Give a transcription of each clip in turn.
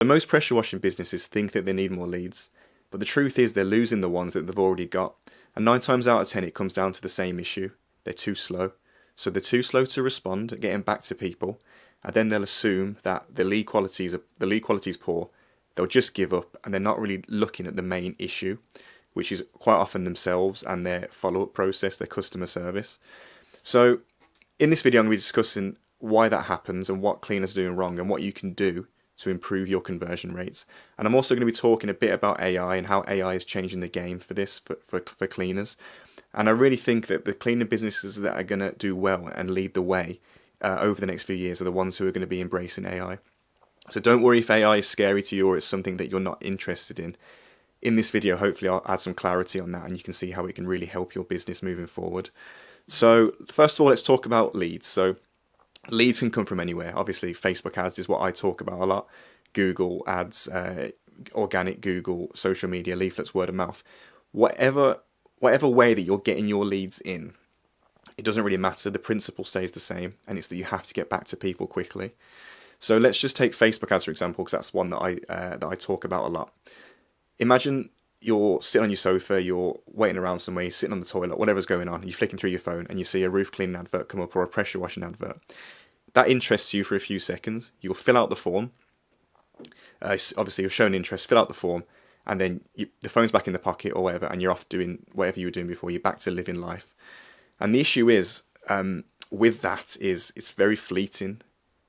Most pressure washing businesses think that they need more leads, but the truth is they're losing the ones that they've already got. And 9 times out of 10 it comes down to the same issue. They're too slow. So they're too slow to respond at getting back to people, and then they'll assume that the lead quality is poor. They'll just give up, and they're not really looking at the main issue, which is quite often themselves and their follow-up process, their customer service. So in this video I'm going to be discussing why that happens and what cleaners are doing wrong and what you can do to improve your conversion rates. And I'm also going to be talking a bit about AI and how AI is changing the game for this, for cleaners. And I really think that the cleaning businesses that are going to do well and lead the way over the next few years are the ones who are going to be embracing AI. So don't worry if AI is scary to you or it's something that you're not interested in. In this video, hopefully I'll add some clarity on that and you can see how it can really help your business moving forward. So first of all, let's talk about leads. So leads can come from anywhere. Obviously, Facebook ads is what I talk about a lot. Google ads, organic Google, social media, leaflets, word of mouth. Whatever way that you're getting your leads in, it doesn't really matter. The principle stays the same, and it's that you have to get back to people quickly. So let's just take Facebook ads for example, because that's one that I talk about a lot. Imagine you're sitting on your sofa, you're waiting around somewhere, you're sitting on the toilet, whatever's going on, you're flicking through your phone and you see a roof cleaning advert come up or a pressure washing advert. That interests you for a few seconds. You'll fill out the form. Obviously, you're showing interest, fill out the form, and then the phone's back in the pocket or whatever, and you're off doing whatever you were doing before. You're back to living life. And the issue is, with that, is it's very fleeting.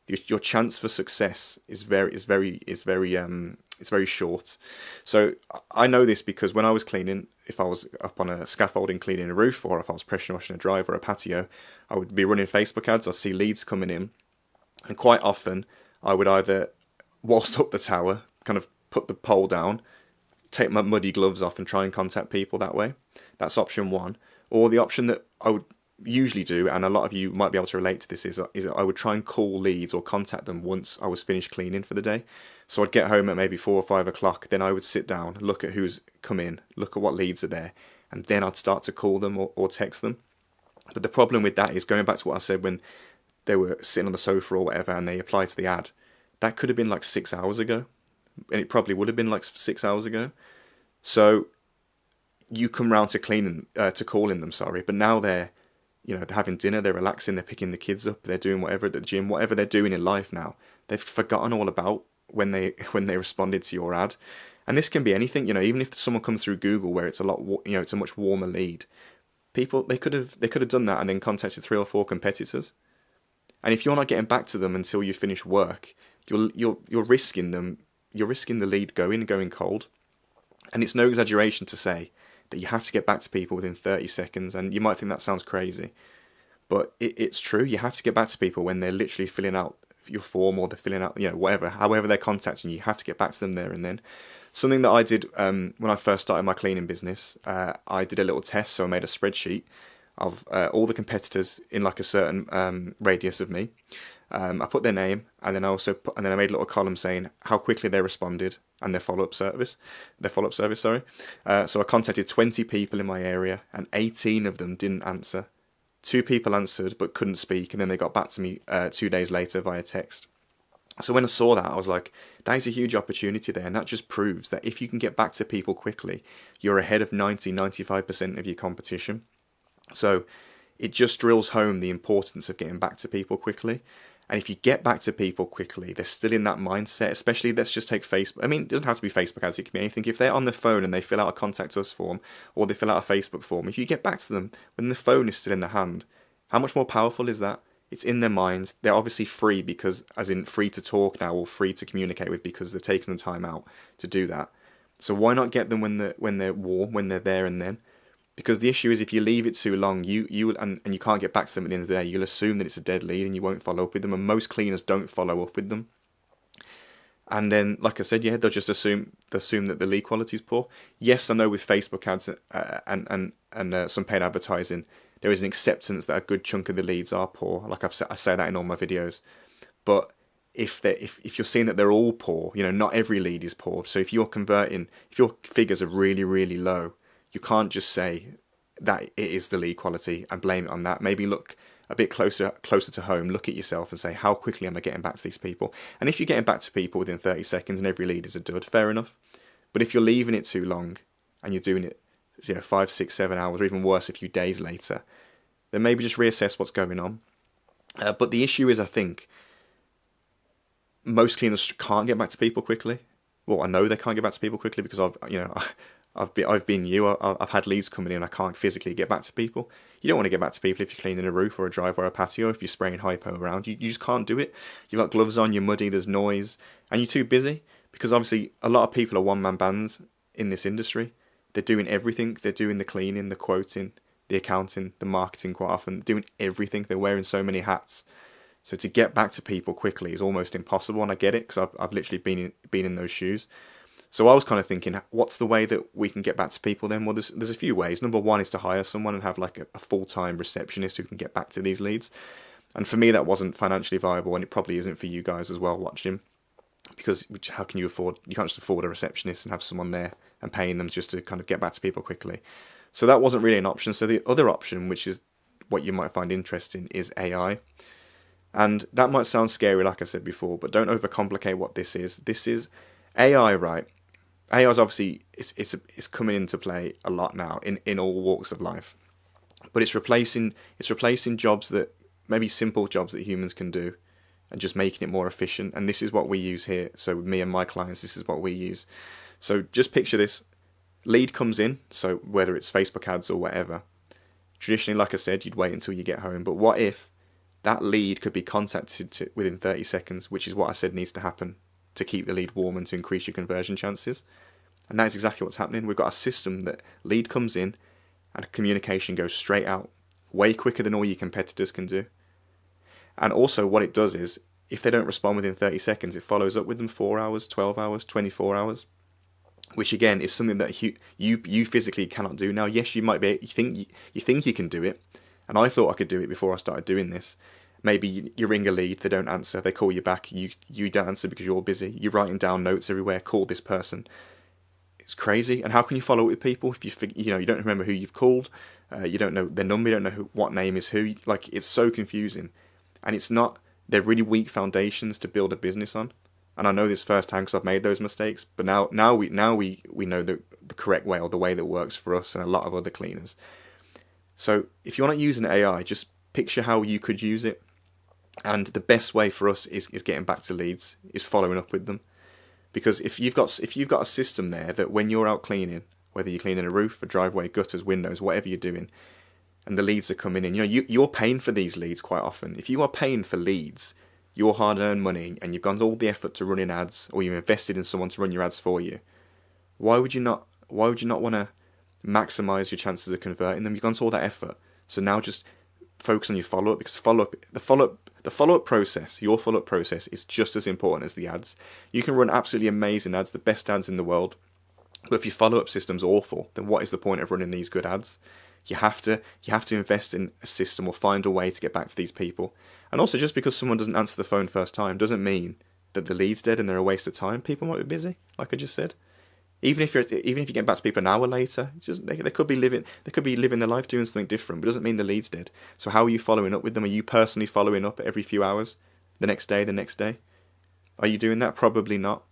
Your chance for success is very short. So I know this because when I was cleaning, if I was up on a scaffolding cleaning a roof, or if I was pressure washing a drive or a patio, I would be running Facebook ads. I'd see leads coming in, and quite often I would either, whilst up the tower, kind of put the pole down, take my muddy gloves off and try and contact people that way. That's option one. Or the option that I would usually do, and a lot of you might be able to relate to this, is I would try and call leads or contact them once I was finished cleaning for the day. So I'd get home at maybe 4 or 5 o'clock, then I would sit down, look at who's come in, look at what leads are there, and then I'd start to call them or text them. But the problem with that is, going back to what I said when they were sitting on the sofa or whatever and they applied to the ad, that could have been like 6 hours ago, and it probably would have been like 6 hours ago. So you come round to calling them, but now they're having dinner, they're relaxing, they're picking the kids up, they're doing whatever at the gym, whatever they're doing in life now. They've forgotten all about when they responded to your ad. And this can be anything, even if someone comes through Google where it's it's a much warmer lead. People, they could have done that and then contacted 3 or 4 competitors. And if you're not getting back to them until you finish work, you're risking the lead going cold. And it's no exaggeration to say that you have to get back to people within 30 seconds. And you might think that sounds crazy, but it's true. You have to get back to people when they're literally filling out your form, or they're filling out, however they're contacting you. You have to get back to them there and then. Something that I did when I first started my cleaning business, I did a little test. So I made a spreadsheet of all the competitors in like a certain radius of me. I put their name, and then I made a little column saying how quickly they responded and their follow-up service. So I contacted 20 people in my area, and 18 of them didn't answer. 2 people answered but couldn't speak, and then they got back to me 2 days later via text. So when I saw that, I was like, that is a huge opportunity there, and that just proves that if you can get back to people quickly, you're ahead of 95% of your competition. So it just drills home the importance of getting back to people quickly. And if you get back to people quickly, they're still in that mindset, especially, let's just take Facebook. I mean, it doesn't have to be Facebook ads, it can be anything. If they're on their phone and they fill out a contact us form, or they fill out a Facebook form, if you get back to them when the phone is still in their hand, how much more powerful is that? It's in their minds. They're obviously free, because, as in free to talk now, or free to communicate with, because they've taken the time out to do that. So why not get them when they're warm, when they're there and then? Because the issue is, if you leave it too long, you can't get back to them at the end of the day, you'll assume that it's a dead lead and you won't follow up with them. And most cleaners don't follow up with them. And then, like I said, they'll just assume that the lead quality is poor. Yes, I know with Facebook ads and some paid advertising, there is an acceptance that a good chunk of the leads are poor. Like I say that in all my videos. But if you're seeing that they're all poor, not every lead is poor. So if your figures are really, really low, you can't just say that it is the lead quality and blame it on that. Maybe look a bit closer to home, look at yourself and say, how quickly am I getting back to these people? And if you're getting back to people within 30 seconds and every lead is a dud, fair enough. But if you're leaving it too long and you're doing it 5, 6, 7 hours, or even worse, a few days later, then maybe just reassess what's going on. But the issue is, I think, most cleaners can't get back to people quickly. Well, I know they can't get back to people quickly because I've been you. I've had leads coming in. I can't physically get back to people. You don't want to get back to people if you're cleaning a roof or a driveway or a patio. If you're spraying hypo around, you just can't do it. You've got gloves on. You're muddy. There's noise, and you're too busy. Because obviously, a lot of people are one-man bands in this industry. They're doing everything. They're doing the cleaning, the quoting, the accounting, the marketing. Quite often, they're doing everything. They're wearing so many hats. So to get back to people quickly is almost impossible, and I get it because I've literally been in those shoes. So I was kind of thinking, what's the way that we can get back to people then? Well, there's a few ways. Number one is to hire someone and have like a full-time receptionist who can get back to these leads. And for me, that wasn't financially viable, and it probably isn't for you guys as well watching, because how can you afford? You can't just afford a receptionist and have someone there and paying them just to kind of get back to people quickly. So that wasn't really an option. So the other option, which is what you might find interesting, is AI. And that might sound scary, like I said before, but don't overcomplicate what this is. This is AI, right? AI is obviously it's coming into play a lot now in all walks of life, but it's replacing jobs that maybe simple jobs that humans can do, and just making it more efficient. And this is what we use here. So with me and my clients, this is what we use. So just picture this: lead comes in. So whether it's Facebook ads or whatever, traditionally, like I said, you'd wait until you get home. But what if that lead could be contacted within 30 seconds, which is what I said needs to happen to keep the lead warm and to increase your conversion chances. And that is exactly what's happening. We've got a system that lead comes in and communication goes straight out, way quicker than all your competitors can do. And also what it does is, if they don't respond within 30 seconds, it follows up with them 4 hours, 12 hours, 24 hours, which again is something that you physically cannot do now. Yes, you might be, you think you can do it. And I thought I could do it before I started doing this. Maybe you ring a lead, they don't answer, they call you back, you don't answer because you're busy. You're writing down notes everywhere, call this person. It's crazy. And how can you follow up with people if you don't remember who you've called, you don't know their number, you don't know what name is who? Like, it's so confusing. And it's not, they're really weak foundations to build a business on. And I know this firsthand because I've made those mistakes. But now we know the correct way, or the way that works for us and a lot of other cleaners. So if you're not using AI, just picture how you could use it. And the best way for us is getting back to leads, is following up with them. Because if you've got a system there that when you're out cleaning, whether you're cleaning a roof, a driveway, gutters, windows, whatever you're doing, and the leads are coming in, you're paying for these leads quite often. If you are paying for leads, your hard-earned money, and you've gone to all the effort to running ads, or you've invested in someone to run your ads for you, why would you not want to maximize your chances of converting them? You've gone to all that effort, so now just focus on your follow-up, because the follow-up process, your follow-up process, is just as important as the ads. You can run absolutely amazing ads, the best ads in the world, but if your follow-up system's awful, then what is the point of running these good ads? You have to invest in a system or find a way to get back to these people. And also, just because someone doesn't answer the phone first time doesn't mean that the lead's dead and they're a waste of time. People might be busy, like I just said. Even if you get back to people an hour later, they could be living their life doing something different, but it doesn't mean the lead's dead. So how are you following up with them? Are you personally following up every few hours? The next day? Are you doing that? Probably not.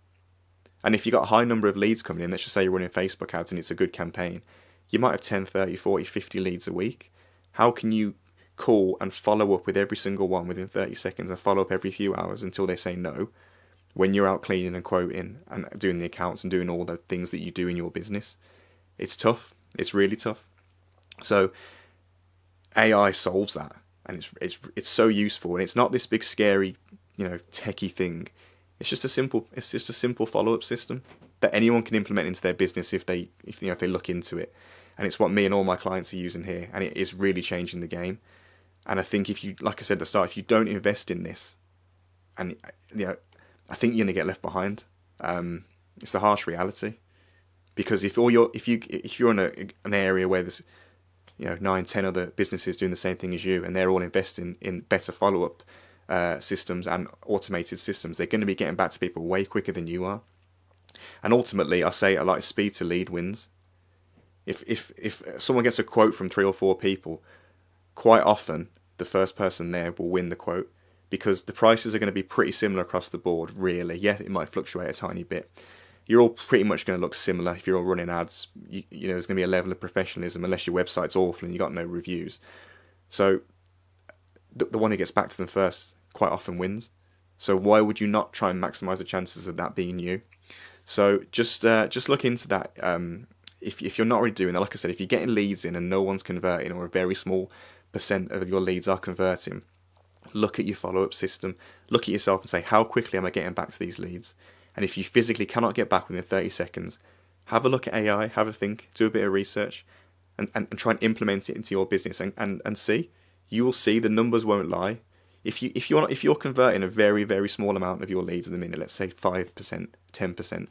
And if you've got a high number of leads coming in, let's just say you're running Facebook ads and it's a good campaign, you might have 10, 30, 40, 50 leads a week. How can you call and follow up with every single one within 30 seconds and follow up every few hours until they say no, when you're out cleaning and quoting and doing the accounts and doing all the things that you do in your business? It's tough. It's really tough. So AI solves that, and it's so useful, and it's not this big scary, techie thing. It's just a simple follow-up system that anyone can implement into their business if they look into it. And it's what me and all my clients are using here, and it is really changing the game. And I think if you, like I said at the start, if you don't invest in this, and I think you're going to get left behind. It's the harsh reality, because if you're in an area where there's 9, 10 other businesses doing the same thing as you, and they're all investing in better follow-up systems and automated systems, they're going to be getting back to people way quicker than you are. And ultimately, I say I like speed to lead wins. If someone gets a quote from 3 or 4 people, quite often the first person there will win the quote, because the prices are going to be pretty similar across the board, really. Yeah, it might fluctuate a tiny bit. You're all pretty much going to look similar if you're all running ads. You know, there's going to be a level of professionalism, unless your website's awful and you got no reviews. So the one who gets back to them first quite often wins. So why would you not try and maximize the chances of that being you? So just look into that. If you're not already doing that, like I said, if you're getting leads in and no one's converting, or a very small percent of your leads are converting, look at your follow-up system. Look at yourself and say, how quickly am I getting back to these leads? And if you physically cannot get back within 30 seconds, have a look at AI, have a think, do a bit of research, and try and implement it into your business, and see. You will see the numbers won't lie. If you're converting a very, very small amount of your leads in the minute, let's say 5%, 10%,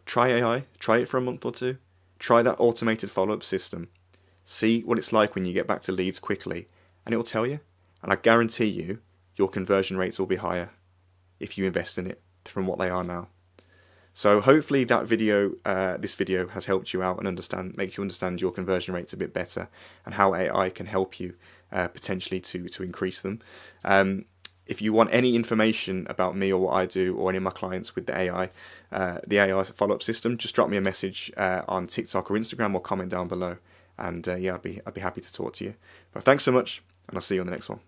try AI, try it for a month or two, try that automated follow-up system, see what it's like when you get back to leads quickly, and it will tell you. And I guarantee you, your conversion rates will be higher if you invest in it from what they are now. So hopefully that video, this video has helped you out and make you understand your conversion rates a bit better, and how AI can help you potentially to increase them. If you want any information about me or what I do, or any of my clients with the AI follow-up system, just drop me a message on TikTok or Instagram, or comment down below, and yeah, I'd be happy to talk to you. But thanks so much, and I'll see you on the next one.